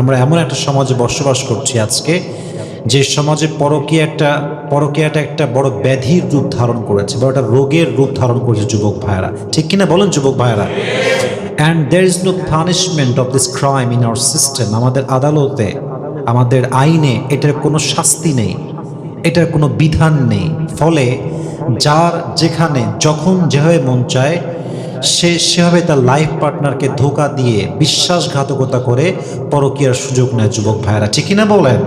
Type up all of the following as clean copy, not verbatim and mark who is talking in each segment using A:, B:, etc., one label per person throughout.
A: আমরা এমন একটা সমাজে বসবাস করছি আজকে, যে সমাজে পরকীয়াটা একটা বড় ব্যাধির রূপ ধারণ করেছে, বড় একটা রোগের রূপ ধারণ করেছে যুবক ভাইয়েরা, ঠিক কিনা বলেন যুবক ভাইয়েরা? And there is no punishment of this crime in our system. আমাদের আদালতে, আমাদের আইনে এটার কোনো শাস্তি নেই, এটার কোনো বিধান নেই। ফলে যার যেখানে যখন যেভাবে মন চায় সে সেভাবে তার লাইফ পার্টনারকে ধোঁকা দিয়ে বিশ্বাসঘাতকতা করে পরকীয়ার সুযোগ নেয় যুবক ভাইয়েরা, ঠিক কিনা বলেন?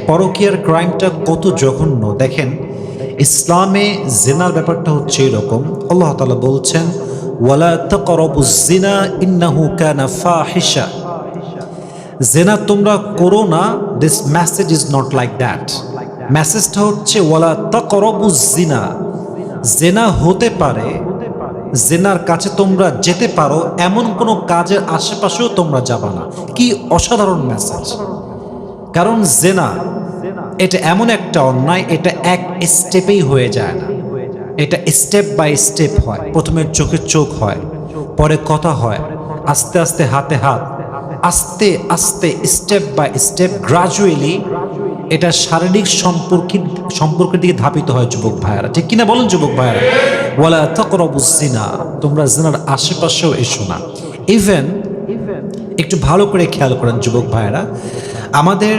A: পরকীয়ার ক্রাইমটা কত জঘন্য দেখেন। ইসলামে জিনার ব্যাপারটা হচ্ছে এরকম, আল্লাহ তাআলা বলছেন ওয়ালা তাকরাবুজ জিনা ইন্নাহু কানা ফাহিশা। জিনা তোমরা করো না, this message is not like that. মেসেজটা হচ্ছে ওয়ালা তাকরাবুজ জিনা, জিনা হতে পারে, জিনার কাছে তোমরা যেতে পারো, এমন কোনো কাজের আশেপাশেও তোমরা যাবা না। কি অসাধারণ মেসেজ! কারণ জিনা এটা এমন একটা অন্যায়, এটা এক স্টেপেই হয়ে যায় না, এটা স্টেপ বাই স্টেপ হয়। প্রথমে চোখে চোখ হয়, পরে কথা হয়, আস্তে আস্তে হাতে হাত, আস্তে আস্তে স্টেপ বাই স্টেপ গ্রাজুয়ালি এটা শারীরিক সম্পর্কের দিকে ধাবিত হয় যুবক ভাইয়েরা, ঠিক কিনা বলেন যুবক ভাইয়েরা? ওয়ালা তাকরাবুজ জিনা, তোমরা জিনার আশেপাশেও এসো না। ইভেন একটু ভালো করে খেয়াল করেন যুবক ভাইয়েরা, আমাদের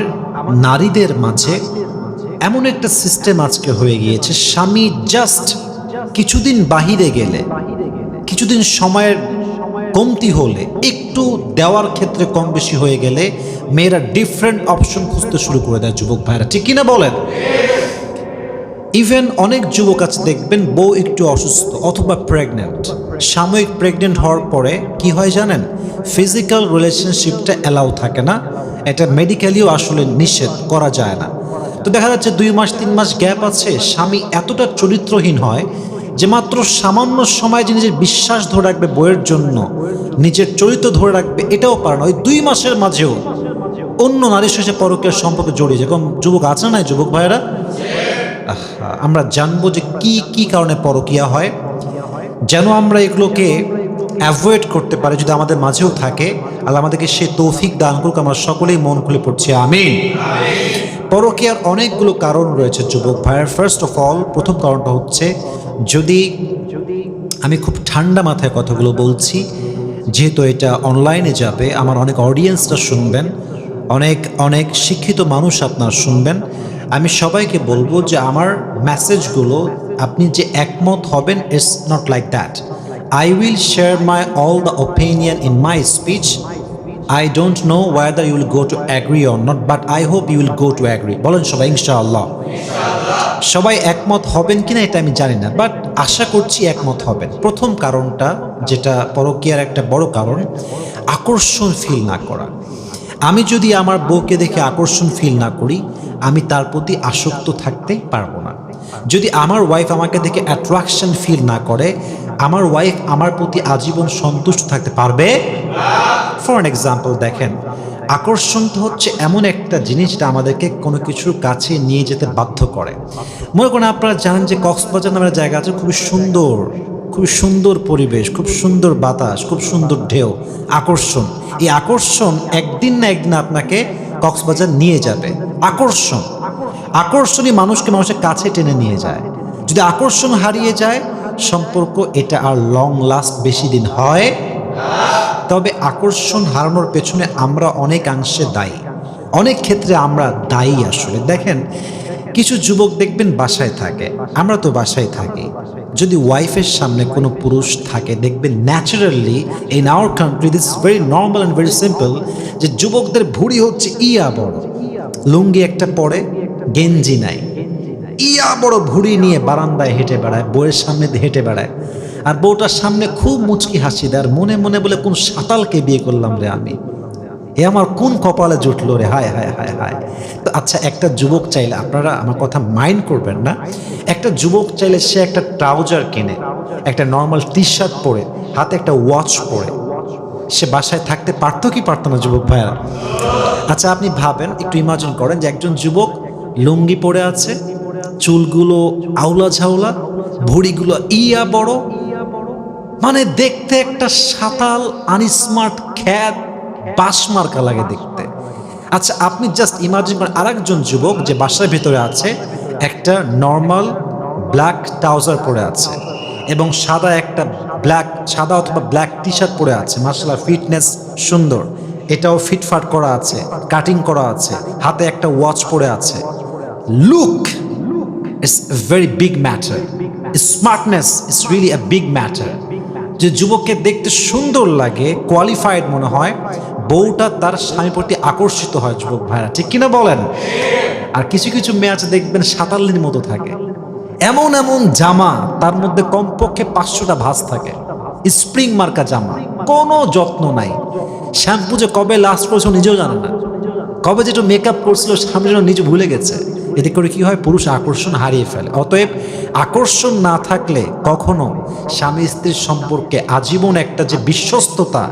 A: নারীদের মাঝে এমন একটা সিস্টেম আজকে হয়ে গিয়েছে, স্বামী জাস্ট কিছুদিন বাহিরে গেলে, কিছুদিন সময়ের কমতি হলে, একটু দেওয়ার ক্ষেত্রে কম বেশি হয়ে গেলে মেয়েরা ডিফারেন্ট অপশন খুঁজতে শুরু করে দেয় যুবক ভাইরা, ঠিক কিনা বলেন? ইভেন অনেক যুবক আছে দেখবেন বউ একটু অসুস্থ অথবা প্রেগনেন্ট, সাময়িক প্রেগনেন্ট হওয়ার পরে কি হয় জানেন? ফিজিক্যাল রিলেশনশিপটা অ্যালাউ থাকে না, এটা মেডিকেলিও আসলে নিষেধ করা যায় না। তো দেখা যাচ্ছে 2 মাস 3 মাস গ্যাপ আছে, স্বামী এতটা চরিত্রহীন হয় যে মাত্র সামান্য সময় যে নিজের বিশ্বাস ধরে রাখবে বউয়ের জন্য, নিজের চরিত্র ধরে রাখবে, এটাও পারে না। ওই 2 মাসের মাঝেও অন্য নারীর সাথে পরকীয়ার সম্পর্কে জড়িয়ে, যেরকম যুবক আছে না যুবক ভাইয়েরা? আমরা জানবো যে কি কি কারণে পরকীয়া হয়, যেন আমরা এগুলোকে অ্যাভয়েড করতে পারি। যদি আমাদের মাঝেও থাকে, আল্লাহ আমাদেরকে সে তৌফিক দান করুক। আমরা সকলেই মন খুলে পড়ছি আমিন। পরকীয়ার অনেকগুলো কারণ রয়েছে যুবক ভাইয়ের। ফার্স্ট অফ অল, প্রথম কারণটা হচ্ছে, যদি আমি খুব ঠান্ডা মাথায় কথাগুলো বলছি, যেহেতু এটা অনলাইনে যাবে, আমার অনেক অডিয়েন্সরা শুনবেন, অনেক অনেক শিক্ষিত মানুষ আপনার শুনবেন, আমি সবাইকে বলবো যে আমার মেসেজগুলো আপনি যে একমত হবেন, it's not like that. I will share my all the opinion in my speech. I don't know whether you will go to agree or not, but I hope you will go to agree. বলেন সবাই ইনশাআল্লাহ। সবাই একমত হবেন কিনা এটা আমি জানি না, বাট আশা করছি একমত হবেন। প্রথম কারণটা, যেটা পরকীয়ার একটা বড় কারণ, আকর্ষণ ফিল না করা। আমি যদি আমার বউকে দেখে আকর্ষণ ফিল না করি, আমি তার প্রতি আসক্ত থাকতে পারবো না। যদি আমার ওয়াইফ আমাকে দেখে অ্যাট্রাকশন ফিল না করে, আমার ওয়াইফ আমার প্রতি আজীবন সন্তুষ্ট থাকতে পারবে? ফর অ্যান এক্সাম্পল দেখেন, আকর্ষণ তো হচ্ছে এমন একটা জিনিস যেটা আমাদেরকে কোনো কিছুর কাছে নিয়ে যেতে বাধ্য করে। মনে করেন আপনারা জানেন যে কক্সবাজার নামের জায়গা আছে, খুবই সুন্দর পরিবেশ, খুব সুন্দর বাতাস, খুব সুন্দর ঢেউ, আকর্ষণ। এই আকর্ষণ একদিন না একদিন আপনাকে কক্সবাজার নিয়ে যাবে। আকর্ষণই মানুষের কাছে টেনে নিয়ে যায়। যদি আকর্ষণ হারিয়ে যায়, সম্পর্ক এটা আর লং লাস্ট বেশি দিন হয়। তবে আকর্ষণ হারানোর পেছনে আমরা অনেকাংশে দায়ী, অনেক ক্ষেত্রে আমরা দায়ী আসলে। দেখেন, কিছু যুবক দেখবেন বাসায় থাকে, আমরা তো বাসায় থাকি, যদি ওয়াইফের সামনে কোনো পুরুষ থাকে, দেখবেন naturally in our country this very normal and very simple, যে যুবকদের ভুঁড়ি হচ্ছে ইয়া বড়, লুঙ্গি একটা পরে, গেঞ্জি নাই, ইয়া বড় ভুঁড়ি নিয়ে বারান্দায় হেঁটে বেড়ায়, বউয়ের সামনে দিয়ে হেঁটে বেড়ায়, আর বউটার সামনে খুব মুচকি হাসি দেয়, আর মনে মনে বলে কোন সাতালকে বিয়ে করলাম রে আমি, এ আমার কোন কপালে জুটলো রে, হায় হায় হায় হায়। তো আচ্ছা, একটা যুবক চাইলে, আপনারা আমার কথা মাইন্ড করবেন না, একটা যুবক চাইলে সে একটা ট্রাউজার কিনে, একটা নর্মাল টি শার্ট পরে, হাতে একটা ওয়াচ পরে সে বাসায় থাকতে পারতো কি পারতো না যুবক ভাইয়া? আচ্ছা, আপনি ভাবেন, একটু ইমাজিন করেন যে একজন যুবক লুঙ্গি পরে আছে, চুলগুলো আউলা ঝাউলা, ভুঁড়িগুলো ইয়া বড়, মানে দেখতে একটা সাতাল আনস্মার্ট খ্যাত বাসমার্কা লাগে দেখতে। আচ্ছা, আপনি জাস্ট ইমাজিন করেন আরেকজন যুবক যে বাসার ভিতরে আছে, একটা নর্মাল ব্ল্যাক ট্রাউজার পরে আছে এবং সাদা অথবা ব্ল্যাক টি শার্ট পরে আছে, মাশাআল্লাহ ফিটনেস সুন্দর, এটাও ফিটফাট করা আছে, কাটিং করা আছে, হাতে একটা ওয়াচ পরে আছে। Look it's a very big matter, smartness is really a big matter. যে যুবককে দেখতে সুন্দর লাগে, কোয়ালিফাইড মনে হয়, বউটা তার স্বামীর প্রতি আকর্ষিত হয় যুবক ভাইরা, ঠিক কিনা বলেন? আর কিছু কিছু মেয়ে আছে দেখবেন সাতাল্লির মতো থাকে, এমন এমন জামা তার মধ্যে কমপক্ষে 500টা ভাঁজ থাকে, স্প্রিং মার্কা জামা, কোনো যত্ন নাই, শ্যাম্পু যে কবে লাস্ট করেছে নিজেও জানে না, কবে যেটা মেকআপ করছিল সামনে যেন নিজে ভুলে গেছে। এতে করে কি হয়, পুরুষ আকর্ষণ হারিয়ে ফেলে। অতএব আকর্ষণ না থাকলে কখনো স্বামী স্ত্রীর সম্পর্কে আজীবন একটা যে বিশ্বস্ততা,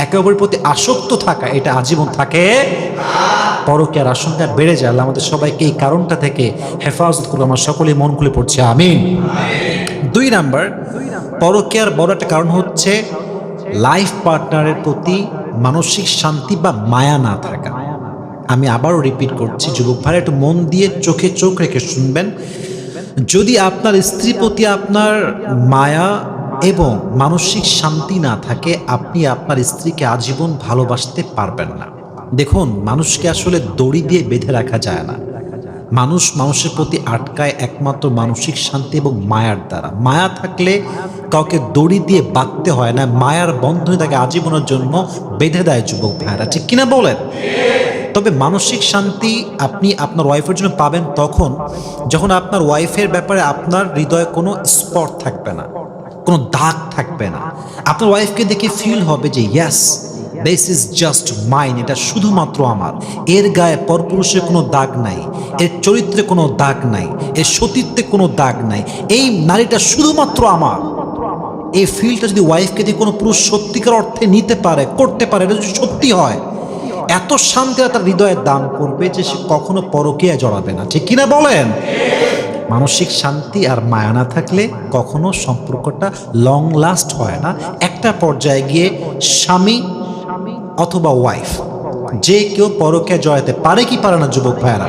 A: একে অপরের প্রতি আসক্ত থাকা, এটা আজীবন থাকে। পরকীয়ার আশঙ্কা বেড়ে যায়। আল্লাহ আমাদের সবাইকে এই কারণটা থেকে হেফাজত করুন। আমরা সকলেই মন খুলে পড়ছি আমিন। 2 নাম্বার, পরকীয়ার বড় একটা কারণ হচ্ছে লাইফ পার্টনারের প্রতি মানসিক শান্তি বা মায়া না থাকা। আমি আবারও রিপিট করছি, যুবক ভাইরা একটু মন দিয়ে চোখে চোখ রেখে শুনবেন। যদি আপনার স্ত্রীর প্রতি আপনার মায়া এবং মানসিক শান্তি না থাকে, আপনি আপনার স্ত্রীকে আজীবন ভালোবাসতে পারবেন না। দেখুন, মানুষকে আসলে দড়ি দিয়ে বেঁধে রাখা যায় না। মানুষ মানুষের প্রতি আটকায় একমাত্র মানসিক শান্তি এবং মায়ার দ্বারা। মায়া থাকলে কাউকে দড়ি দিয়ে বাঁধতে হয় না, মায়ার বন্ধনে তাকে আজীবনের জন্য বেঁধে দেয় যুবক ভাইরা, ঠিক কিনা বলেন? তবে মানসিক শান্তি আপনি আপনার ওয়াইফের জন্য পাবেন তখন যখন আপনার ওয়াইফের ব্যাপারে আপনার হৃদয়ে কোনো স্পট থাকবে না, কোনো দাগ থাকবে না। আপনার ওয়াইফকে দেখে ফিল হবে যে yes, this is just mine, এটা শুধুমাত্র আমার, এর গায়ে পরপুরুষের কোনো দাগ নাই, এর চরিত্রে কোনো দাগ নাই, এর সতীত্বে কোনো দাগ নাই, এই নারীটা শুধুমাত্র আমার। এই ফিলটা যদি ওয়াইফকে দিয়ে কোনো পুরুষ সত্যিকার অর্থে নিতে পারে, করতে পারে, এটা যদি সত্যি হয়, এত শান্তি তার হৃদয়ে দান করবে যে সে কখনো পরকীয়ায় জড়াবে না, ঠিক কিনা বলেন? মানসিক শান্তি আর মায়া না থাকলে কখনো সম্পর্কটা লং লাস্ট হয় না। একটা পর্যায়ে গিয়ে স্বামী অথবা ওয়াইফ যে কেউ পরকীয়ায় জড়াতে পারে কি পারে না যুবক ভাইয়ারা?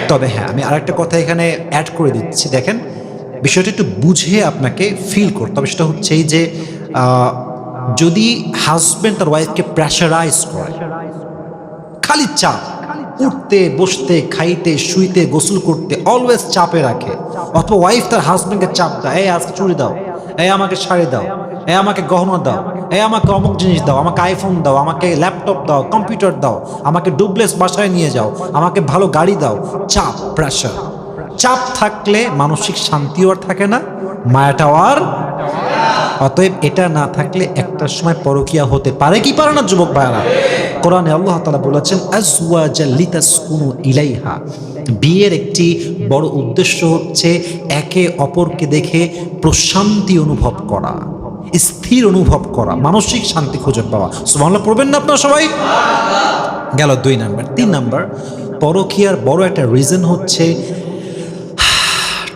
A: তবে হ্যাঁ, আমি আরেকটা কথা এখানে অ্যাড করে দিচ্ছি। দেখেন, বিষয়টা একটু বুঝে আপনাকে ফিল করতে হবে। সেটা হচ্ছে এই যে যদি হাজব্যান্ড তার ওয়াইফকে প্রেশারাইজ করে, খালি চাপ, উঠতে বসতে খাইতে শুইতে গোসল করতে অলওয়েজ চাপে রাখে, অথবা ওয়াইফ তার হাজব্যান্ডকে চাপ দেয়, এই আজকে চুড়ি দাও, এই আমাকে শাড়ি দাও, এই আমাকে গহনা দাও, এই আমাকে অমুক জিনিস দাও, আমাকে আইফোন দাও, আমাকে ল্যাপটপ দাও, কম্পিউটার দাও, আমাকে ডুবলেস বাসায় নিয়ে যাও, আমাকে ভালো গাড়ি দাও। চাপ, প্রেশার। চাপ থাকলে মানসিক শান্তিও আর থাকে না, মায়াটাও আর। অতএব এটা না থাকলে একটা সময় পরকীয়া হতে পারে কি পারে না যুবক ভাইরা? কোরআনে আল্লাহ তাআলা বলেছেন আজওয়াজাল লিতাসকুনু ইলাইহা। বিয়ের একটি বড় উদ্দেশ্য হচ্ছে একে অপরকে দেখে প্রশান্তি অনুভব করা, স্থির অনুভব করা, মানসিক শান্তি খুঁজে পাওয়া। সুবহানাল্লাহ পড়বেন না আপনারা সবাই? গেল 2 নাম্বার। 3 নাম্বার, পরকীয়ার বড় একটা রিজন হচ্ছে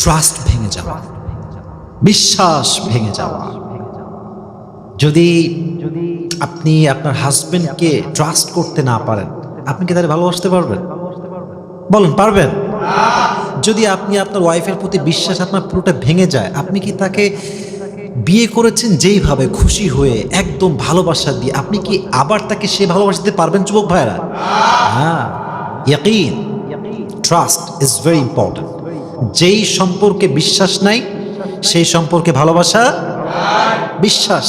A: ট্রাস্ট ভেঙে যাওয়া, বিশ্বাস ভেঙে যাওয়া। যদি আপনি আপনার হাজবেন্ডকে ট্রাস্ট করতে না পারেন, আপনি কি তাকে ভালোবাসতে পারবেন? বলেন, পারবেন? যদি আপনি আপনার ওয়াইফের প্রতি বিশ্বাস আপনার পুরোটা ভেঙে যায়, আপনি কি তাকে বিয়ে করেছেন যেইভাবে খুশি হয়ে একদম ভালোবাসা দিয়ে, আপনি কি আবার তাকে সে ভালোবাসা দিতে পারবেন যুবক ভাইরা? হ্যাঁ, ইয়াকিন, ট্রাস্ট ইজ ভেরি ইম্পর্টেন্ট। যেই সম্পর্কে বিশ্বাস নাই সেই সম্পর্কে ভালোবাসা, বিশ্বাস,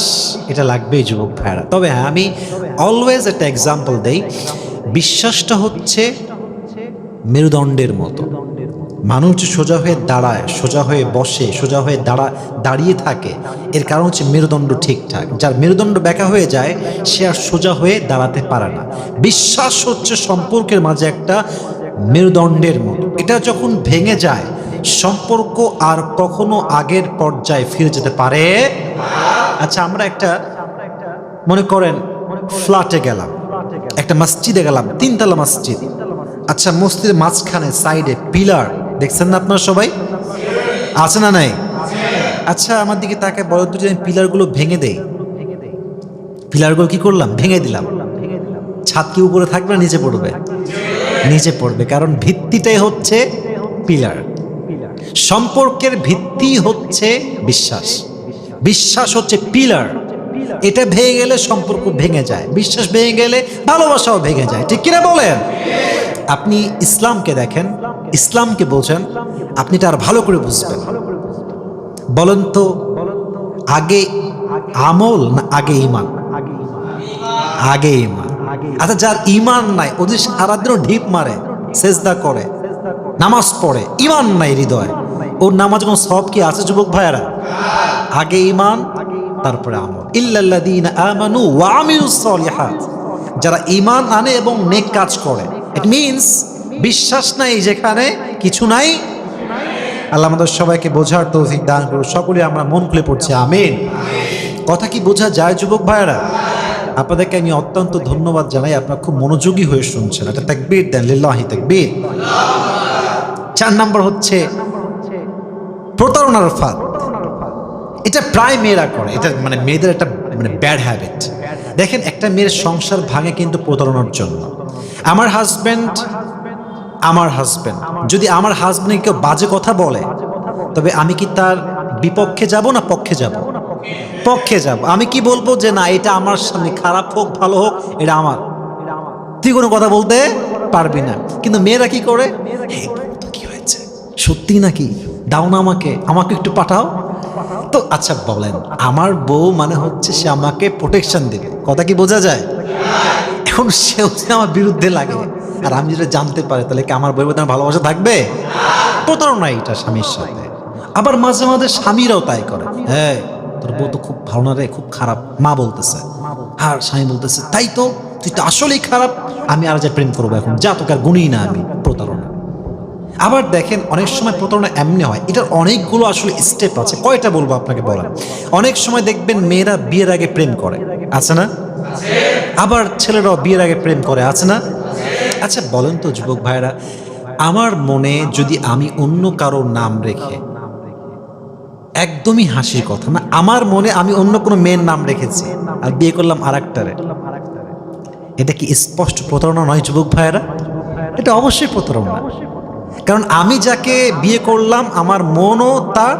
A: এটা লাগবেই যুবক ভাইরা। তবে হ্যাঁ, আমি অলওয়েজ একটা এক্সাম্পল দেই। বিশ্বাসটা হচ্ছে মেরুদণ্ডের মতো। মানুষ যে সোজা হয়ে দাঁড়ায়, সোজা হয়ে বসে, সোজা হয়ে দাঁড়িয়ে থাকে, এর কারণ হচ্ছে মেরুদণ্ড ঠিকঠাক। যার মেরুদণ্ড ব্যাকা হয়ে যায় সে আর সোজা হয়ে দাঁড়াতে পারে না। বিশ্বাস হচ্ছে সম্পর্কের মাঝে একটা মেরুদণ্ডের মতো। এটা যখন ভেঙে যায়, সম্পর্ক আর কখনো আগের পর্যায়ে ফিরে যেতে পারে। আচ্ছা, আমরা একটা মনে করেন ফ্ল্যাটে গেলাম, একটা মসজিদে গেলাম, 3 তলা মসজিদ। আচ্ছা, মসজিদের মাঝখানে সাইডে পিলার দেখছেন না আপনারা সবাই? আছে না নাই? আচ্ছা, আমার দিকে তাকে বলো তো, আমি পিলারগুলো ভেঙে দেই। পিলারগুলো কি করলাম? ভেঙে দিলাম। ছাদ কি উপরে থাকবে না নিচে পড়বে? নিজে পড়বে, কারণ ভিত্তিটাই হচ্ছে পিলার। সম্পর্কের ভিত্তি হচ্ছে বিশ্বাস, বিশ্বাস হচ্ছে পিলার। এটা ভেঙে গেলে সম্পর্ক ভেঙে যায়, বিশ্বাস ভেঙে গেলে ভালোবাসাও ভেঙে যায়, ঠিক কিনা বলেন? আপনি ইসলামকে দেখেন, ইসলামকে বোঝেন, আপনি এটা আর ভালো করে বুঝবেন। বলেন তো, আগে আমল না আগে ইমান? আগে ইমান। আচ্ছা, যার ইমান নাই, ও যে সারাদিনও ঢিপ মারে, সেজদা করে, নামাজ পড়ে, ইমান নাই হৃদয়, ওর নামাজ কোনো সওয়াব কি আছে যুবক ভাইয়েরা? আগে ইমান, তারপরে আমল। ইল্লাল্লাযীনা আমানু ওয়া আমিলুস সলিহাত, যারা ইমান আনে এবং নেক কাজ করে। ইট মিনস বিশ্বাস নাই যেখানে কিছু নাই। আল্লাহ আমাদের সবাইকে বোঝার তৌফিক দান করুন। সকলে আমরা মন খুলে পড়ছি আমিন। কথা কি বোঝা যায় যুবক ভাইয়েরা? আপনাদেরকে আমি অত্যন্ত ধন্যবাদ জানাই, আপনারা খুব মনোযোগী হয়ে শুনছেন। এটা তাকবীর দেন, লিল্লাহি তাকবীর। 4 নাম্বার হচ্ছে প্রতারণার ফাঁদ। এটা প্রায় মেয়েরা করে, এটা মানে মেয়েদের একটা মানে ব্যাড হ্যাবিট। দেখেন, একটা মেয়ের সংসার ভাঙে কিন্তু প্রতারণার জন্য। আমার হাজব্যান্ড যদি আমার হাজব্যান্ডকে কেউ বাজে কথা বলে, তবে আমি কি তার বিপক্ষে যাব না পক্ষে যাব? পক্ষে যাব। আমি কি বলবো যে না, এটা আমার সামনে, খারাপ হোক ভালো হোক এটা আমার, তুই কোনো কথা বলতে পারবি না। কিন্তু মেয়েরা কি করে, কি হয়েছে, সত্যি নাকি, দাও না আমাকে একটু পাঠাও তো। আচ্ছা বলেন, আমার বউ মানে হচ্ছে সে আমাকে প্রোটেকশন দেবে, কথা কি বোঝা যায়? এখন সেও যদি আমার বিরুদ্ধে লাগে আর আমি যেটা জানতে পারি, তাহলে কি আমার বউয়ের প্রতি আমার ভালোবাসা থাকবে? প্রতারণা এটা স্বামীর সাথে। আবার মাঝে মাঝে স্বামীরাও তাই করে, হ্যাঁ তোর বউ তো খুব ভালো না রে, খুব খারাপ, মা বলতেছে, আর স্বামী বলতেছে তাই তো, তুই তো আসলেই খারাপ, আমি আর যে প্রেম করবো এখন, যা তোকে আর গুণই না আমি। প্রতারণা। আবার দেখেন, অনেক সময় প্রতারণা এমনি হয়, এটার অনেকগুলো আসলে স্টেপ আছে। কয়টা বলবো আপনাকে বলেন। অনেক সময় দেখবেন মেয়েরা বিয়ের আগে প্রেম করে, আছে না? আবার ছেলেরাও বিয়ের আগে প্রেম করে, আছে না? আচ্ছা বলেন তো যুবক ভাইরা, আমার মনে যদি আমি অন্য কারোর নাম রেখে, একদমই হাসির কথা না, আমার মনে আমি অন্য কোনো মেয়ের নাম রেখেছি আর বিয়ে করলাম আর একটারে, এটা কি স্পষ্ট প্রতারণা নয় যুবক ভাইয়েরা? এটা অবশ্যই প্রতারণা। কারণ আমি যাকে বিয়ে করলাম, আমার মনও তার,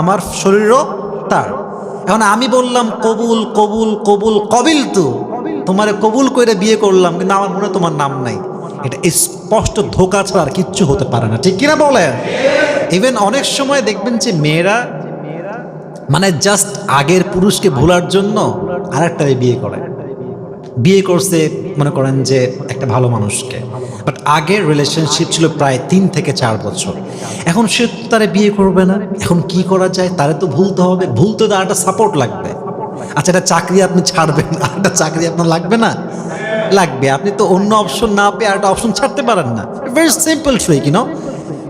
A: আমার শরীরও তার। এখন আমি বললাম কবুল কবুল কবুল কবিল, তো তোমারে কবুল করে বিয়ে করলাম, কিন্তু আমার মনে তোমার নাম নাই। এটা স্পষ্ট ধোঁকা ছাড়া আর কিচ্ছু হতে পারে না, ঠিক কিনা বলেন? ইভেন অনেক সময় দেখবেন যে মেয়েরা মানে জাস্ট আগের পুরুষকে ভোলার জন্য আরেকটা বিয়ে করে। বিয়ে করছে মনে করেন যে একটা ভালো মানুষকে, বাট আগের রিলেশনশিপ ছিল প্রায় 3 থেকে 4 বছর। এখন সে তারে বিয়ে করবে না, এখন কি করা যায়? তারে তো ভুলতে হবে, ভুলতে তো একটা সাপোর্ট লাগবে। আচ্ছা, একটা চাকরি আপনি ছাড়বেন, আর একটা চাকরি আপনার লাগবে না? লাগবে। আপনি তো অন্য অপশন না পেয়ে আর একটা অপশন ছাড়তে পারেন না। Very simple trick, you know.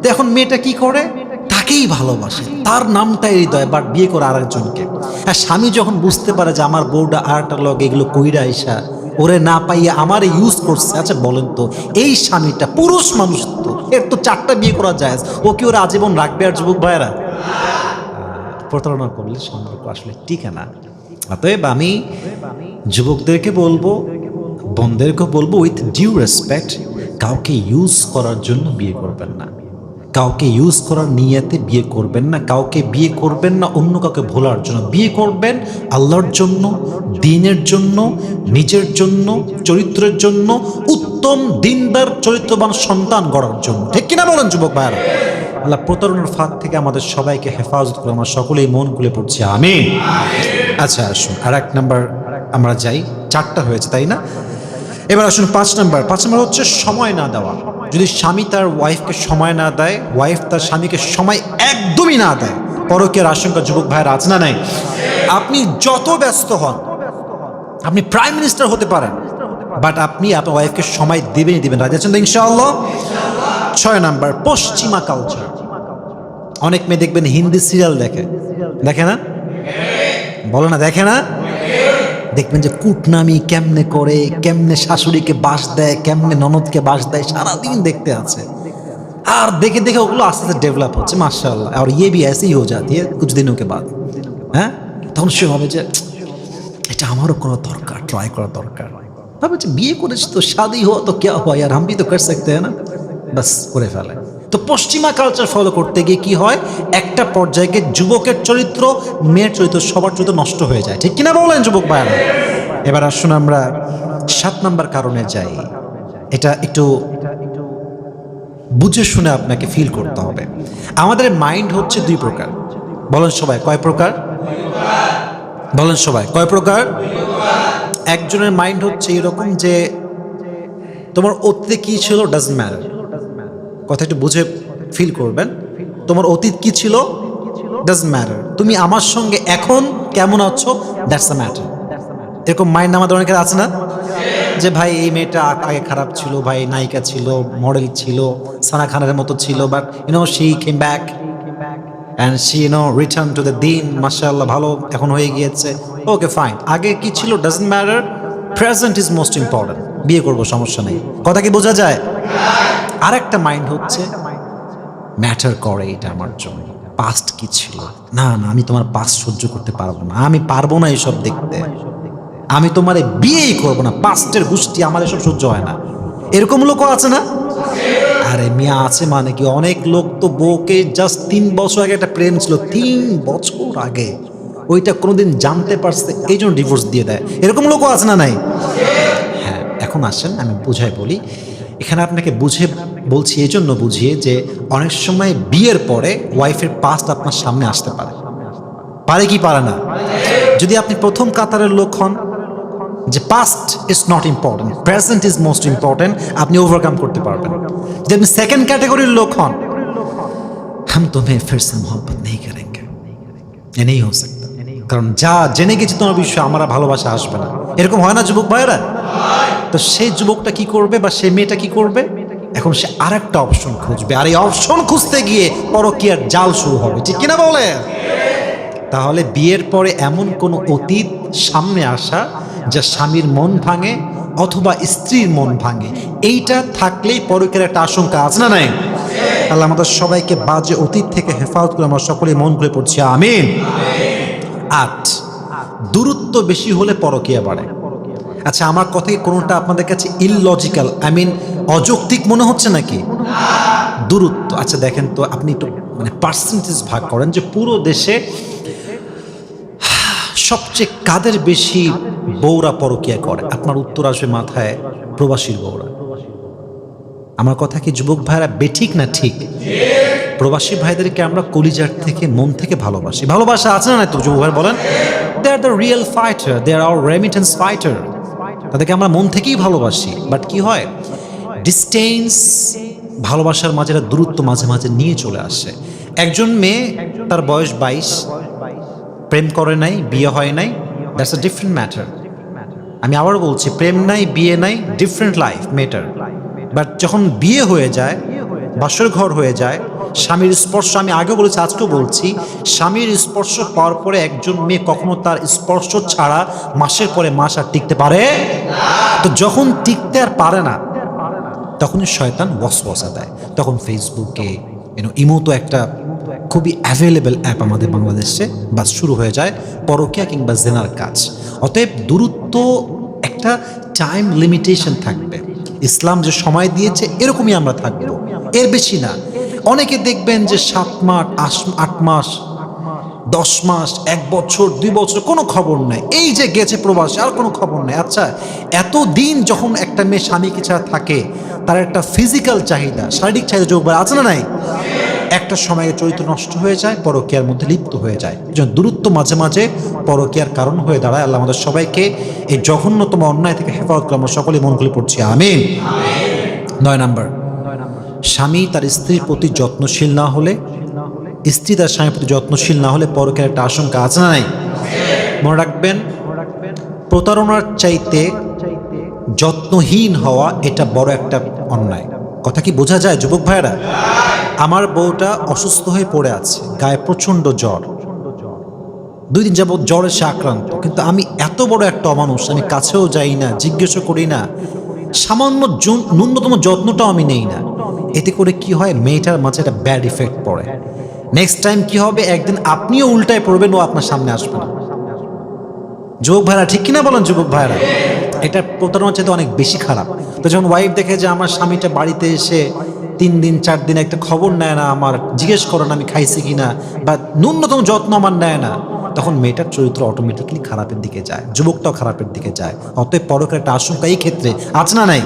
A: তো এখন মেয়েটা কি করে, তাকেই ভালোবাসে, তার নামটাই হৃদয়, বাট বিয়ে করে আরেকজনকে। আর স্বামী যখন বুঝতে পারে যে আমার বউটা আরেকটা লগে এগুলো কইরা আইসা ওরে না পাইয়ে আমার ইউজ করছে, আচ্ছা বলেন তো এই স্বামীটা পুরুষ মানুষ, তো এর তো 4টা বিয়ে করা যায়, ও কি ওরা আজীবন রাখবে? আর যুবক ভাইয়েরা, প্রতারণা করলে সম্পর্ক আসলে টিকে না। অতএব আমি যুবকদেরকে বলবো, বোনদেরকে বলবো, উইথ ডিউ রেসপেক্ট, কাউকে ইউজ করার জন্য বিয়ে করবেন না, কাউকে ইউজ করার নিয়তে বিয়ে করবেন না, কাউকে বিয়ে করবেন না অন্য কাউকে ভোলার জন্য। বিয়ে করবেন আল্লাহর জন্য, দ্বীনের জন্য, নিজের জন্য, চরিত্রের জন্য, উত্তম দিনদার চরিত্রবান সন্তান গড়ার জন্য, ঠিক কিনা বলেন যুবক ভাইরা? আল্লাহ প্রতারণার ফাঁদ থেকে আমাদের সবাইকে হেফাজত করে। আমরা সকলেই মন খুলে পড়ছি আমিন। আচ্ছা আসুন আর 1 নাম্বার আমরা যাই, 4টা হয়েছে তাই না? এবার আসুন 5 নাম্বার হচ্ছে সময় না দেওয়া। যদি স্বামী তার ওয়াইফকে সময় না দেয়, ওয়াইফ তার স্বামীকে সময় একদমই না দেয়, পরকীয়ার আশঙ্কা যুবক ভাইয়ের আছে না নাই? আপনি যত ব্যস্ত হন, আপনি প্রাইম মিনিস্টার হতে পারেন, বাট আপনি আপনার ওয়াইফকে সময় দিবেন। রাজি আছেন তো ইনশাআল্লাহ? 6 নাম্বার পশ্চিমা কালচার। অনেক মেয়ে দেখবেন হিন্দি সিরিয়াল দেখে না? বলো না, দেখে না? দেখবেন যে কুটনামি কেমনে করে, কেমনে শাশুড়িকে বাস দেয়, কেমনে ননদকে বাস দেয়, সারাদিন দেখতে আছে। আর দেখে দেখে ওগুলো আস্তে আস্তে ডেভেলপ হচ্ছে, মাশাআল্লাহ। আর ইয়ে भी ऐसे ही हो जाती है कुछ दिनों के बाद। হ্যাঁ, তখন সে ভাবে যে এটা আমারও করা দরকার, ট্রাই করা দরকার। ভাবে যে বিয়ে করেছি তো শাদি হওয়া তো क्या हुआ यार हम भी तो कर सकते हैं ना বাস করে ফেলে। তো পশ্চিমা কালচার ফলো করতে গিয়ে কি হয়, একটা পর্যায়ে গিয়ে যুবকের চরিত্র, মেয়ের চরিত্র, সবার চরিত্র নষ্ট হয়ে যায়। ঠিক কিনা বলেন যুবক ভাইরা? এবার আসুন আমরা 7 নাম্বার কারণে যাই। এটা একটু বুঝে শুনে আপনাকে ফিল করতে হবে। আমাদের মাইন্ড হচ্ছে 2 প্রকার। বলেন সবাই কয় প্রকার? বলেন সবাই কয় প্রকার? একজনের মাইন্ড হচ্ছে এরকম যে তোমার অতীতে কি ছিল ডাজন্ট ম্যাটার। কথা একটু বুঝে ফিল করবেন। তোমার অতীত কি ছিল ডাজন্ট ম্যাটার, তুমি আমার সঙ্গে এখন কেমন আছো দ্যাটস দ্য ম্যাটার। এরকম মাইন্ড আমাদের অনেকের আছে না, যে ভাই এই মেয়েটা আগে খারাপ ছিল, ভাই নায়িকা ছিল, মডেল ছিল, সানা খানের মতো ছিল, but she came back and she return to the দিন, মাশাআল্লাহ ভালো এখন হয়ে গিয়েছে। ওকে ফাইন, আগে কি ছিল doesn't matter, present is most important, বিয়ে করবো সমস্যা নেই। কথা কি বোঝা যায়? আর একটা মাইন্ড হচ্ছে ম্যাটার করে এটা আমার জন্য, পাস্ট কি ছিল, না না আমি তোমার পাস্ট সহ্য করতে পারবো না, আমি পারবো না এসব দেখতে, আমি তোমার বিয়েই করবো না, পাস্টের গোষ্ঠী আমার এসব সহ্য হয় না। এরকম লোকও আছে না? আরে মিয়া আছে মানে কি, অনেক লোক তো বউকে জাস্ট 3 বছর আগে একটা প্রেম ছিল, 3 বছর আগে ওইটা কোনোদিন জানতে পারছে এই জন্য ডিভোর্স দিয়ে দেয়। এরকম লোকও আছে না নাই? হ্যাঁ, এখন আসেন আমি বুঝাই বলি। এখানে আপনাকে বুঝে বলছি এই জন্য বুঝিয়ে যে অনেক সময় বিয়ের পরে ওয়াইফের পাস্ট আপনার সামনে আসতে পারে, পারে কি পারে না? যদি আপনি প্রথম কাতারের লোক হন যে past is not important, present is most important, আপনি ওভারকাম করতে পারবেন। যদি আপনি সেকেন্ড ক্যাটাগরির লোক হন, हम तुम्हें फिर से मोहब्बत नहीं करेंगे, ये नहीं हो सकता, কারণ যা জেনে গেছি তোমার বিষয়ে আমার ভালোবাসা আসবে না। এরকম হয় না যুবক ভাইরা? তো সেই যুবকটা কি করবে বা সেই মেয়েটা কি করবে, এখন সে আরেকটা অপশন খুঁজবে, আর এই অপশন খুঁজতে গিয়ে পরকীয়ার জাল শুরু হবে। ঠিক কিনা বলে? তাহলে বিয়ের পরে এমন কোনো অতীত সামনে আসা যা স্বামীর মন ভাঙে অথবা স্ত্রীর মন ভাঙে, এইটা থাকলেই পরকীয়ার একটা আশঙ্কা আছে না নাই? আল্লাহ আমাদের সবাইকে বাজে অতীত থেকে হেফাজত করে আমরা সকলে মন খুলে পড়ছি আমিন। 8, দূরত্ব বেশি হলে পরকীয়া বাড়ে। আচ্ছা, আমার কথায় কোনোটা আপনাদের কাছে ইললজিক্যাল, আই মিন অযৌক্তিক মনে হচ্ছে নাকি? দূরত্ব, আচ্ছা দেখেন তো, আপনি একটু মানে পার্সেন্টেজ ভাগ করেন যে পুরো দেশে সবচেয়ে কাদের বেশি বউরা পরকীয়া করে, আপনার উত্তর আসবে মাথায় প্রবাসীর বউরা। আমার কথা কি যুবক ভাইরা বেঠিক না ঠিক? প্রবাসী ভাইদেরকে আমরা কলিজার থেকে মন থেকে ভালোবাসি। ভালোবাসা আছে না তো যুবক ভাই বলেন? They are the real fighter, they are our remittance fighter. তাদেরকে আমরা মন থেকেই ভালোবাসি। বাট কি হয়, ডিস্টেন্স, ভালোবাসার মাঝে একটা দূরত্ব মাঝে মাঝে নিয়ে চলে আসে। একজন মেয়ে, তার বয়স 22, প্রেম করে নাই, বিয়ে হয় নাই, দ্যাটস আ ডিফারেন্ট ম্যাটার। আমি আবার বলছি, প্রেম নাই, বিয়ে নাই, ডিফারেন্ট লাইফ ম্যাটার। বাট যখন বিয়ে হয়ে যায়, বাসর ঘর হয়ে যায়, স্বামীর স্পর্শ, আমি আগেও বলেছি আজকেও বলছি, স্বামীর স্পর্শ পাওয়ার পরে একজন মেয়ে কখনো তার স্পর্শ ছাড়া মাসের পরে মাস আর টিকতে পারে? তো যখন টিকতে আর পারে না, তখনই শয়তান ওয়াসওয়াসা দেয়। তখন ফেসবুকে ইমো তো একটা খুবই অ্যাভেলেবেল অ্যাপ আমাদের বাংলাদেশে, বাস শুরু হয়ে যায় পরকীয়া কিংবা জেনার কাজ। অতএব দূরত্ব একটা টাইম লিমিটেশন থাকবে। ইসলাম যে সময় দিয়েছে এরকমই আমরা থাকবো, এর বেশি না। অনেকে দেখবেন যে 7 মাস, 8 মাস, 10 মাস, 1 বছর, 2 বছর কোনো খবর নাই, এই যে গেছে প্রবাসে আর কোনো খবর নেই। আচ্ছা, এতদিন যখন একটা মেয়ে স্বামীকে ছাড়া থাকে, তার একটা ফিজিক্যাল চাহিদা, শারীরিক চাহিদা যোগ আছে না নাই? একটা সময়ে চরিত্র নষ্ট হয়ে যায়, পরকীয়ার মধ্যে লিপ্ত হয়ে যায়। দূরত্ব মাঝে মাঝে পরকীয়ার কারণ হয়ে দাঁড়ায়। আল্লাহ আমাদের সবাইকে এই জঘন্যতম অন্যায় থেকে হেফাজত করে আমরা সকলে মন খুলে পড়ছি আমিন। 9 নাম্বার, স্বামী তার স্ত্রীর প্রতি যত্নশীল না হলে, স্ত্রী তার স্বামীর প্রতি যত্নশীল না হলে পরকীয়ার একটা আশঙ্কা আছে না নাই? মনে রাখবেন, প্রতারণার চাইতে যত্নহীন হওয়া এটা বড় একটা অন্যায়। কথা কি বোঝা যায় যুবক ভাইয়েরা? আমার বউটা অসুস্থ হয়ে পড়ে আছে, গায়ে প্রচন্ড জ্বর, 2 দিন যাবৎ জ্বরে সে আক্রান্ত, কিন্তু আমি এত বড় একটা অমানুষ, আমি কাছেও যাই না, জিজ্ঞেসও করি না, সামান্য ন্যূনতম যত্নটাও আমি নেই না। এতে করে কি হয়, মেয়েটার মাঝে একটা ব্যাড ইফেক্ট পড়ে। নেক্সট টাইম কি হবে, একদিন আপনিও উল্টায় পড়বেন, ও আপনার সামনে আসবে না। যুবক ভাইরা ঠিক কিনা বলেন যুবক ভাইরা? এটা প্রতারণার চাইতে অনেক বেশি খারাপ। তো যখন ওয়াইফ দেখে যে আমার স্বামীটা বাড়িতে এসে 3 দিন 4 দিন একটা খবর নেয় না, আমার জিজ্ঞেস করে না আমি খাইছি কিনা, বা ন্যূনতম যত্ন আমার নেয় না, তখন মেয়েটার চরিত্র অটোমেটিক্যালি খারাপের দিকে যায়, যুবকটাও খারাপের দিকে যায়। অতএব পরকের একটা আশঙ্কা এই ক্ষেত্রে আছে না নাই?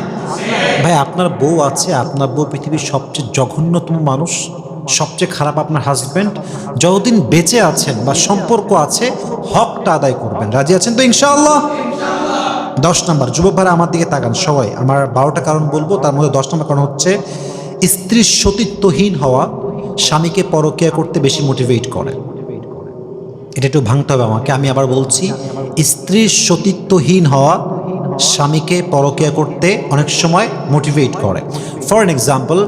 A: ভাই আপনার বউ আছে, আপনার বউ পৃথিবীর সবচেয়ে জঘন্যতম মানুষ, সবচেয়ে খারাপ আপনার হাজব্যান্ড। যতদিন বেঁচে আছেন বা সম্পর্ক আছে, হকটা আদায় করবেন। রাজি আছেন তো ইনশাআল্লাহ? 10 নম্বর, যুবক ভাইরা আমার দিকে তাকান সবাই, আমার 12টা কারণ বলবো, তার মধ্যে 10 নম্বর কারণ হচ্ছে স্ত্রীর সতীত্বহীন হওয়া স্বামীকে পরকীয়া করতে বেশি মোটিভেট করে। এটা একটু ভাঙতে হবে আমাকে, আমি আবার বলছি, স্ত্রীর সতীত্বহীন হওয়া স্বামীকে পরকীয়া করতে অনেক সময় মোটিভেট করে। ফর অ্যান এক্সাম্পল,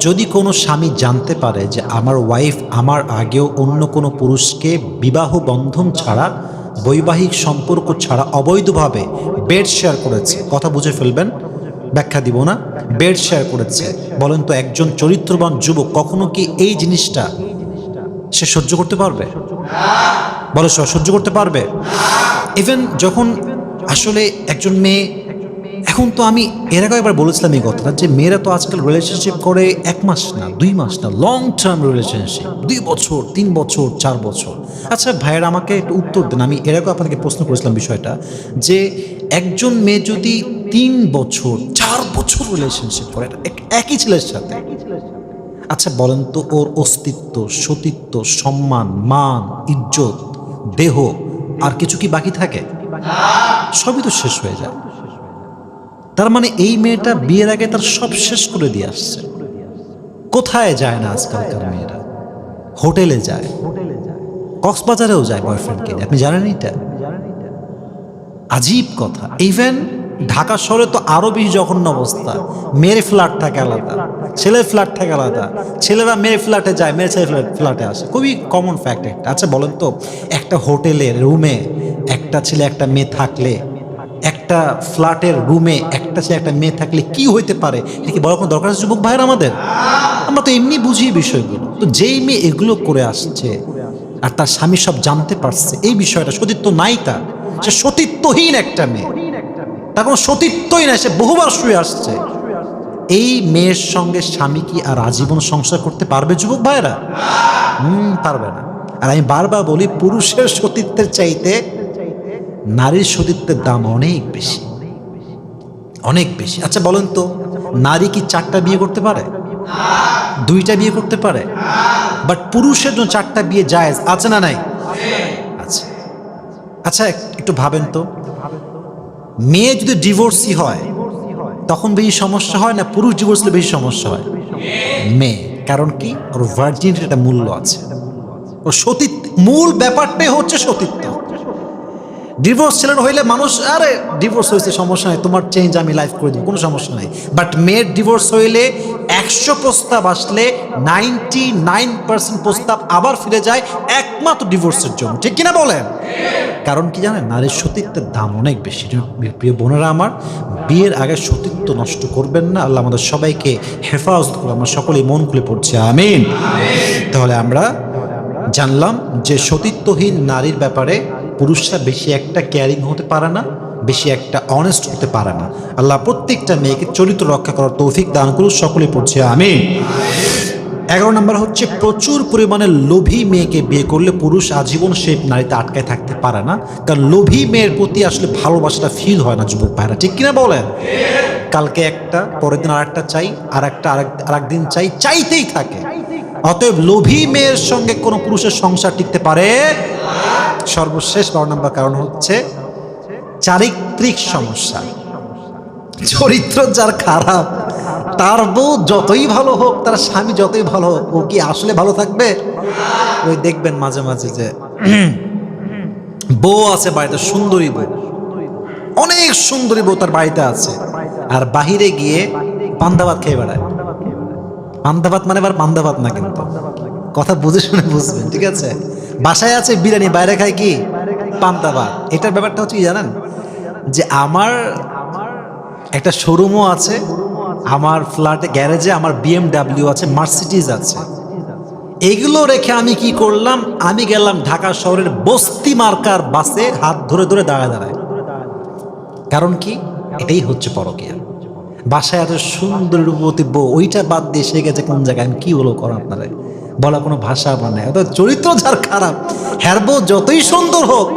A: যদি কোনো স্বামী জানতে পারে যে আমার ওয়াইফ আমার আগেও অন্য কোনো পুরুষকে বিবাহ বন্ধন ছাড়া, বৈবাহিক সম্পর্ক ছাড়া অবৈধভাবে বেড শেয়ার করেছে, কথা বুঝে ফেলবেন, ব্যাখ্যা দিব না, বেড শেয়ার করেছে, বলেন তো একজন চরিত্রবান যুবক কখনো কি এই জিনিসটা সে সহ্য করতে পারবে? বলো, সহ্য করতে পারবে? ইভেন যখন আসলে একজন মেয়ে, এখন তো আমি এর আগে একবার বলেছিলাম এই কথাটা, যে মেয়েরা তো আজকাল রিলেশনশিপ করে 1 মাস না 2 মাস না, লং টার্ম রিলেশনশিপ, 2 বছর 3 বছর 4 বছর। আচ্ছা ভাইয়েরা আমাকে একটু উত্তর দেন, আমি এর আগে আপনাকে প্রশ্ন করেছিলাম বিষয়টা, যে একজন মেয়ে যদি 3 বছর 4 বছর রিলেশনশিপ করে একই ছেলের সাথে, আচ্ছা বলেন তো ওর অস্তিত্ব, সতীত্ব, সম্মান, মান, ইজ্জত, দেহ আর কিছু কি বাকি থাকে? সবই তো শেষ হয়ে যায়। তার মানে এই মেয়েটা বিয়ের আগে তার সব শেষ করে দিয়ে আসছে। কোথায় যায় না আজকালকার মেয়েরা? হোটেলে যায়, কক্সবাজারেও যায় বয়ফ্রেন্ডকে নিয়ে, আপনি জানেন এটা? আজীব কথা। ইভেন ঢাকা শহরে তো আরো বেশি জঘন্য অবস্থা, মেয়ের ফ্ল্যাট থাকে আলাদা, ছেলের ফ্ল্যাট থাকে আলাদা, ছেলেরা মেয়ের ফ্ল্যাটে যায়, মেয়ের ছেলে ফ্ল্যাটে আসে, খুবই কমন ফ্যাক্ট একটা। আচ্ছা বলেন তো, একটা হোটেলের রুমে একটা ছেলে একটা মেয়ে থাকলে, একটা ফ্ল্যাটের রুমে একটা ছেলে একটা মেয়ে থাকলে কি হইতে পারে, এটা কি বলার কোনো দরকার আছে যুবক ভাইয়ের আমাদের? আমরা তো এমনি বুঝি বিষয়গুলো। তো যেই মেয়ে এগুলো করে আসছে আর তার স্বামী সব জানতে পারছে, এই বিষয়টা সতীত্ব নাই তার, সে সতীত্বহীন একটা মেয়ে, তার কোনো সতীত্বই নাই, সে বহুবার শুয়ে আসছে, এই মেয়ের সঙ্গে স্বামী কি আর আজীবন সংসার করতে পারবে যুবক ভাইয়েরা? পারবে না। আর আমি বারবার বলি, পুরুষের সতীত্বের চাইতে নারীর সতীত্বের দাম অনেক বেশি, অনেক বেশি। আচ্ছা বলেন তো, নারী কি 4টা বিয়ে করতে পারে? 2টা বিয়ে করতে পারে? বাট পুরুষের জন্য 4টা বিয়ে জায়েজ আছে না নাই? আচ্ছা আচ্ছা, একটু ভাবেন তো, মেয়ে যদি ডিভোর্সি হয় তখন বেশি সমস্যা হয় না পুরুষ ডিভোর্স হলে বেশি সমস্যা হয়? মেয়ে। কারণ কি? ওর ভার্জিনিটির একটা মূল্য আছে, ওর সতীত্ব, মূল ব্যাপারটাই হচ্ছে সতীত্ব। ডিভোর্স ছেলের হইলে মানুষ, আরে ডিভোর্স হয়েছে সমস্যা নাই, তোমার চেঞ্জ আমি লাইফ করে দিব, কোনো সমস্যা নাই। বাট মেয়ের ডিভোর্স হইলে 100 প্রস্তাব আসলে 99% প্রস্তাব আবার ফিরে যায় একমাত্র ডিভোর্সের জন্য, ঠিক কিনা বলেন? কারণ কি জানেন, নারীর সতীত্বের দাম অনেক বেশি। প্রিয় বোনেরা আমার, বিয়ের আগে সতীত্ব নষ্ট করবেন না। আল্লাহ আমাদের সবাইকে হেফাজত করে, আমরা সকলেই মন খুলে পড়ছি আমিন। তাহলে আমরা জানলাম যে সতীত্বহীন নারীর ব্যাপারে পুরুষরা বেশি একটা কেয়ারিং হতে পারে না, বেশি একটা অনেস্ট হতে পারে না। আল্লাহ প্রত্যেকটা মেয়েকে চরিত্র রক্ষা করার তৌফিক দান করুন, সকলে পড়ছে আমিন। 11 নম্বর হচ্ছে, প্রচুর পরিমাণে লোভী মেয়েকে বিয়ে করলে পুরুষ আজীবন সেই নারীতে আটকায় থাকতে পারে না, কারণ লোভী মেয়ের প্রতি আসলে ভালোবাসাটা ফিল হয় না যুবক ভাইরা, ঠিক কিনা বলেন? কালকে একটা, পরের দিন আরেকটা চাই, আরেক দিন চাই, চাইতেই থাকে। অতএব লোভী মেয়ের সঙ্গে কোনো পুরুষের সংসার টিকতে পারে। সর্বশেষ 12 নম্বর কারণ হচ্ছে চারিত্রিক সমস্যা। চরিত্র যার খারাপ, তার বউ যতই ভালো হোক, তার স্বামী যতই ভালো হোক, ও কি আসলে ভালো থাকবে? ওই দেখবেন মাঝে মাঝে যে বউ আছে বাড়িতে, সুন্দরী বউ, অনেক সুন্দরী বউ তার বাড়িতে আছে, আর বাহিরে গিয়ে পান্তা ভাত খেয়ে বেড়ায়। পান্তা ভাত মানে আবার পান্তা ভাত না, কিন্তু কথা বুঝে শুনে বুঝবেন, ঠিক আছে? বাসায় আছে বিরিয়ানি, বাইরে খায় কি? পান্তা ভাত। এটার ব্যাপারটা হচ্ছে কি জানেন, যে আমার একটা শোরুমও আছে, আমার ফ্ল্যাটে গ্যারেজে আমার BMW আছে, মার্সিডিজ আছে, এগুলো রেখে আমি কি করলাম, আমি গেলাম ঢাকা শহরের বস্তি মার্কার বাসে হাত ধরে ধরে দাঁড়ায়। কারণ কি? এটাই হচ্ছে পরকীয়া। বাসায় এত সুন্দর রূপবতী বউ, ওইটা বাদ দিয়ে সে গেছে কোন জায়গায়, আমি কি বলবো করেন আপনারা, বলা কোনো ভাষা বানায়। অর্থাৎ চরিত্র যার খারাপ, হ্যার বউ যতই সুন্দর হোক,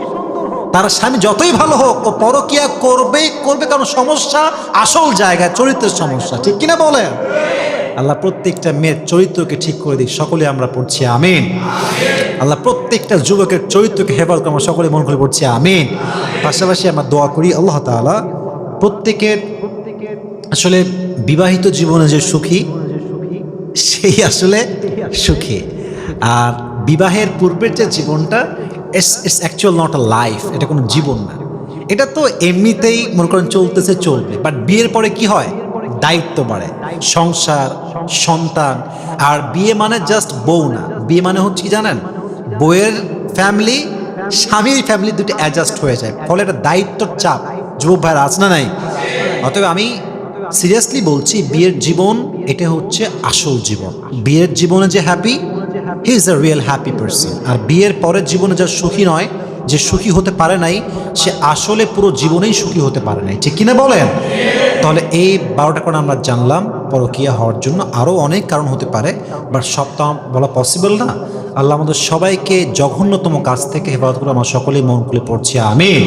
A: তার স্বামী যতই ভালো হোক, ও পরকীয়া করবেই করবে, কারণ সমস্যা আসল জায়গায়, চরিত্রের সমস্যা, ঠিক কিনা বলেন? আল্লাহ প্রত্যেকটা মেয়ের চরিত্রকে ঠিক করে দিক, সকলে আমরা পড়ছি আমিন। আল্লাহ প্রত্যেকটা যুবকের চরিত্রকে হেফাজত করে, আমরা সকলে মন করে পড়ছি আমিন। পাশাপাশি আমরা দোয়া করি আল্লাহ তাআলা প্রত্যেকের আসলে বিবাহিত জীবনে যে সুখী, সেই আসলে সুখী। আর বিবাহের পূর্বের যে জীবনটা, it's actual not a life, এটা কোনো জীবন না। এটা তো এমনিতেই মনে করেন চলতেছে, চলবে, বাট বিয়ের পরে কি হয়, দায়িত্ব বাড়ে, সংসার, সন্তান। আর বিয়ে মানে জাস্ট বউ না, বিয়ে মানে হচ্ছে কি জানেন, বউয়ের ফ্যামিলি, স্বামীর ফ্যামিলি দুটো অ্যাডজাস্ট হয়ে যায়, ফলে একটা দায়িত্বর চাপ যুবক ভাইয়ের আছে না নাই? অতএব আমি সিরিয়াসলি বলছি, বিয়ের জীবন এটা হচ্ছে আসল জীবন। বিয়ের জীবনে যে happy, he is a real happy person. আর বিয়ের পরের জীবনে যা সুখী নয়, যে সুখী হতে পারে নাই, সে আসলে পুরো জীবনেই সুখী হতে পারে নাই, ঠিক কিনা বলেন? তাহলে এই 12টা কারণ আমরা জানলাম পরকীয়া হওয়ার জন্য। আরও অনেক কারণ হতে পারে, বাট সব তো বলা পসিবল না। আল্লাহ আমাদের সবাইকে জঘন্যতম কাজ থেকে হেফাজত করে, আমরা সকলেই মন খুলে পড়ছি আমিন।